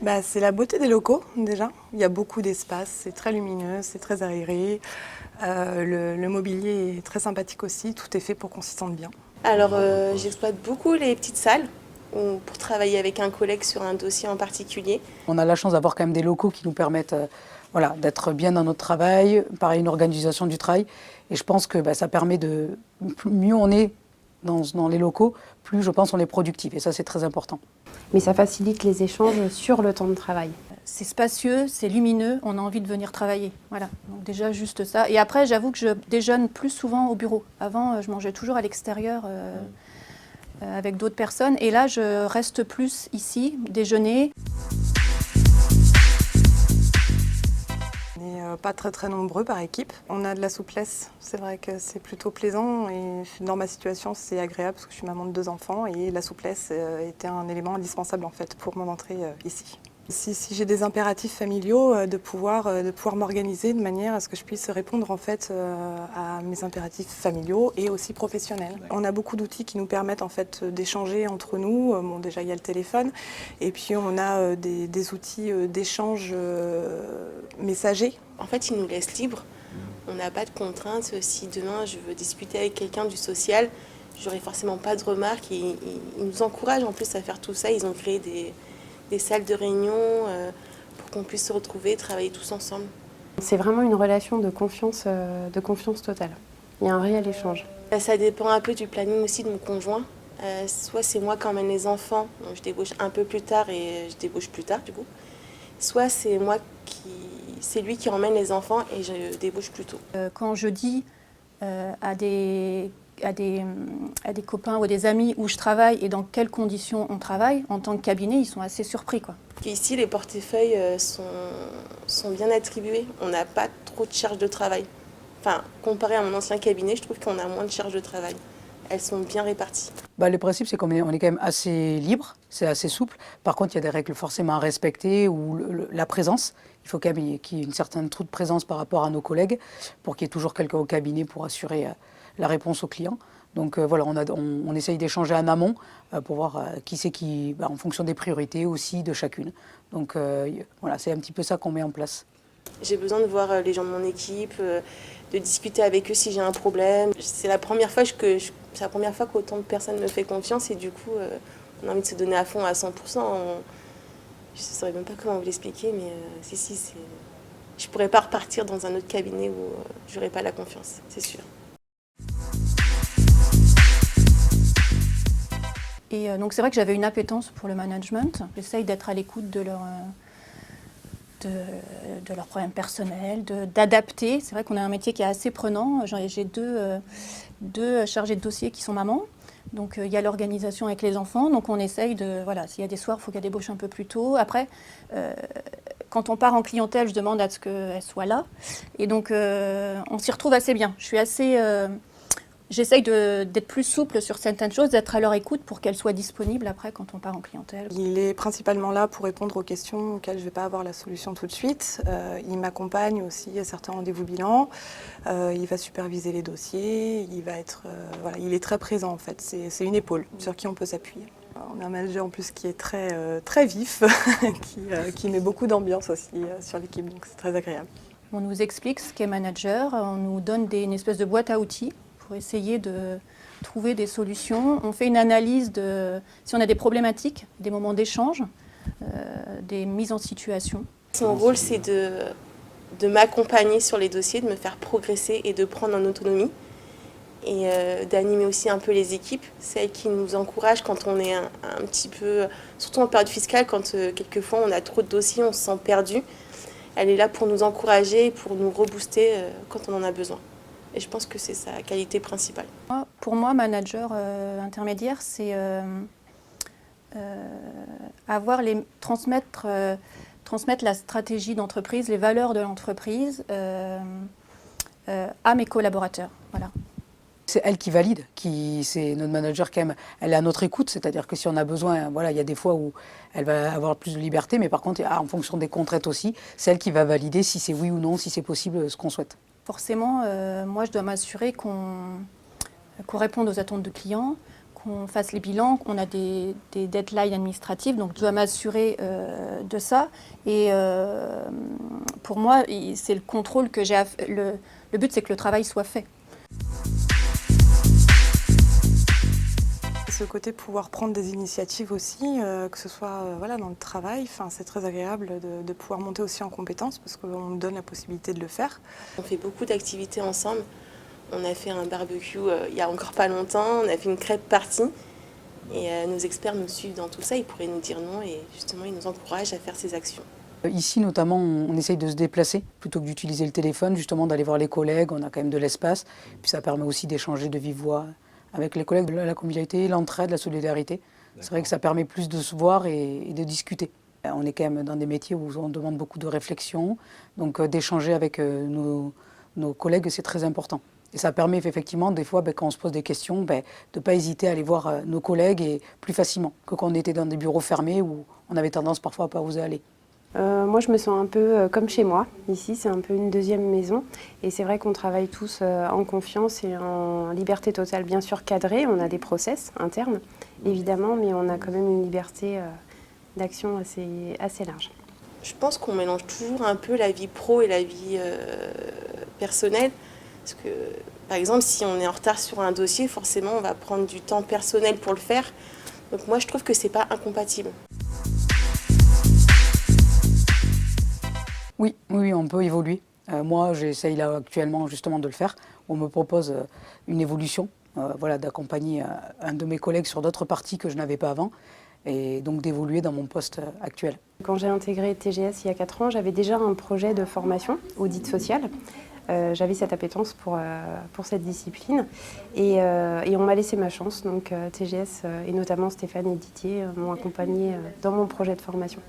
C'est la beauté des locaux déjà. Il y a beaucoup d'espace, c'est très lumineux, c'est très aéré. Le mobilier est très sympathique aussi, tout est fait pour qu'on s'y sente bien. Alors, j'exploite beaucoup les petites salles pour travailler avec un collègue sur un dossier en particulier. On a la chance d'avoir quand même des locaux qui nous permettent voilà, d'être bien dans notre travail, pareil une organisation du travail. Et je pense que ça permet de... Mieux on est dans les locaux, plus je pense on est productif. Et ça c'est très important. Mais ça facilite les échanges sur le temps de travail. C'est spacieux, c'est lumineux, on a envie de venir travailler. Voilà, donc déjà juste ça. Et après, j'avoue que je déjeune plus souvent au bureau. Avant, je mangeais toujours à l'extérieur avec d'autres personnes. Et là, je reste plus ici, déjeuner. On n'est pas très nombreux par équipe. On a de la souplesse, c'est vrai que c'est plutôt plaisant et dans ma situation c'est agréable parce que je suis maman de 2 enfants et la souplesse était un élément indispensable en fait pour mon entrée ici. Si j'ai des impératifs familiaux, de pouvoir m'organiser de manière à ce que je puisse répondre en fait à mes impératifs familiaux et aussi professionnels. On a beaucoup d'outils qui nous permettent en fait d'échanger entre nous. Bon, déjà il y a le téléphone et puis on a des outils d'échange messagers. En fait, ils nous laissent libres. On n'a pas de contraintes. Si demain je veux discuter avec quelqu'un du social, j'aurai forcément pas de remarques. Ils nous encouragent en plus à faire tout ça. Ils ont créé des salles de réunion pour qu'on puisse se retrouver et travailler tous ensemble. C'est vraiment une relation de confiance totale. Il y a un réel échange. Ça dépend un peu du planning aussi de mon conjoint. Soit c'est moi qui emmène les enfants, donc je débauche un peu plus tard et je débauche plus tard du coup. Soit c'est lui qui emmène les enfants et je débauche plus tôt. Quand je dis à des copains ou à des amis où je travaille et dans quelles conditions on travaille, en tant que cabinet, ils sont assez surpris, quoi. Ici, les portefeuilles sont bien attribués. On n'a pas trop de charges de travail. Enfin, comparé à mon ancien cabinet, je trouve qu'on a moins de charges de travail. Elles sont bien réparties. Le principe, c'est qu'on est quand même assez libre, c'est assez souple. Par contre, il y a des règles forcément à respecter ou la présence. Il faut quand même qu'il y ait une certaine trou de présence par rapport à nos collègues pour qu'il y ait toujours quelqu'un au cabinet pour assurer la réponse aux clients. Donc voilà, on essaye d'échanger en amont pour voir qui c'est qui, en fonction des priorités aussi de chacune. Donc voilà, c'est un petit peu ça qu'on met en place. J'ai besoin de voir les gens de mon équipe, de discuter avec eux si j'ai un problème. C'est la première fois qu'autant de personnes me font confiance et du coup, on a envie de se donner à fond à 100%. Je ne saurais même pas comment vous l'expliquer, mais je ne pourrais pas repartir dans un autre cabinet où je n'aurais pas la confiance, c'est sûr. Et donc c'est vrai que j'avais une appétence pour le management. J'essaye d'être à l'écoute de leurs problèmes personnels, d'adapter. C'est vrai qu'on a un métier qui est assez prenant. J'ai deux chargés de dossier qui sont mamans. Donc il y a l'organisation avec les enfants. Donc on essaye de... Voilà, s'il y a des soirs, il faut qu'elle débauche un peu plus tôt. Après, quand on part en clientèle, je demande à ce qu'elle soit là. Et donc on s'y retrouve assez bien. Je suis assez... J'essaye d'être plus souple sur certaines choses, d'être à leur écoute pour qu'elles soient disponibles après quand on part en clientèle. Il est principalement là pour répondre aux questions auxquelles je ne vais pas avoir la solution tout de suite. Il m'accompagne aussi à certains rendez-vous bilan. Il va superviser les dossiers. Il est très présent en fait. C'est une épaule sur qui on peut s'appuyer. On a un manager en plus qui est très vif, qui met beaucoup d'ambiance aussi sur l'équipe, donc c'est très agréable. On nous explique ce qu'est manager, on nous donne une espèce de boîte à outils pour essayer de trouver des solutions. On fait une analyse si on a des problématiques, des moments d'échange, des mises en situation. Mon rôle, c'est de m'accompagner sur les dossiers, de me faire progresser et de prendre en autonomie. Et d'animer aussi un peu les équipes, celles qui nous encouragent quand on est un petit peu, surtout en période fiscale, quand quelquefois on a trop de dossiers, on se sent perdu. Elle est là pour nous encourager, pour nous rebooster quand on en a besoin. Et je pense que c'est sa qualité principale. Pour moi, manager intermédiaire, c'est transmettre la stratégie d'entreprise, les valeurs de l'entreprise à mes collaborateurs. Voilà. C'est elle qui valide, c'est notre manager quand même, elle est à notre écoute, c'est-à-dire que si on a besoin, voilà, il y a des fois où elle va avoir plus de liberté, mais par contre, en fonction des contraintes aussi, c'est elle qui va valider si c'est oui ou non, si c'est possible, ce qu'on souhaite. Forcément, moi je dois m'assurer qu'on réponde aux attentes de clients, qu'on fasse les bilans, on a des deadlines administratives, donc je dois m'assurer de ça. Et pour moi, c'est le contrôle que j'ai à faire. Le but, c'est que le travail soit fait. Ce côté pouvoir prendre des initiatives aussi, que ce soit voilà, dans le travail, c'est très agréable de pouvoir monter aussi en compétences parce qu'on me donne la possibilité de le faire. On fait beaucoup d'activités ensemble. On a fait un barbecue il n'y a encore pas longtemps, on a fait une crêpe party et nos experts nous suivent dans tout ça, ils pourraient nous dire non et justement ils nous encouragent à faire ces actions. Ici notamment, on essaye de se déplacer plutôt que d'utiliser le téléphone, justement d'aller voir les collègues, on a quand même de l'espace, puis ça permet aussi d'échanger de vive voix avec les collègues, la convivialité, l'entraide, la solidarité. C'est vrai que ça permet plus de se voir et de discuter. On est quand même dans des métiers où on demande beaucoup de réflexion, donc d'échanger avec nos collègues, c'est très important. Et ça permet effectivement, des fois, quand on se pose des questions, de ne pas hésiter à aller voir nos collègues et plus facilement que quand on était dans des bureaux fermés où on avait tendance parfois à ne pas oser aller. Moi, je me sens un peu comme chez moi. Ici, c'est un peu une deuxième maison. Et c'est vrai qu'on travaille tous en confiance et en liberté totale, bien sûr cadrée. On a des process internes, évidemment, mais on a quand même une liberté d'action assez large. Je pense qu'on mélange toujours un peu la vie pro et la vie personnelle. Parce que, par exemple, si on est en retard sur un dossier, forcément, on va prendre du temps personnel pour le faire. Donc moi, je trouve que c'est pas incompatible. Oui, on peut évoluer. Moi, j'essaye là actuellement justement de le faire. On me propose une évolution, d'accompagner un de mes collègues sur d'autres parties que je n'avais pas avant, et donc d'évoluer dans mon poste actuel. Quand j'ai intégré TGS il y a 4 ans, j'avais déjà un projet de formation, audit social. J'avais cette appétence pour cette discipline et on m'a laissé ma chance. Donc TGS et notamment Stéphane et Didier m'ont accompagnée dans mon projet de formation.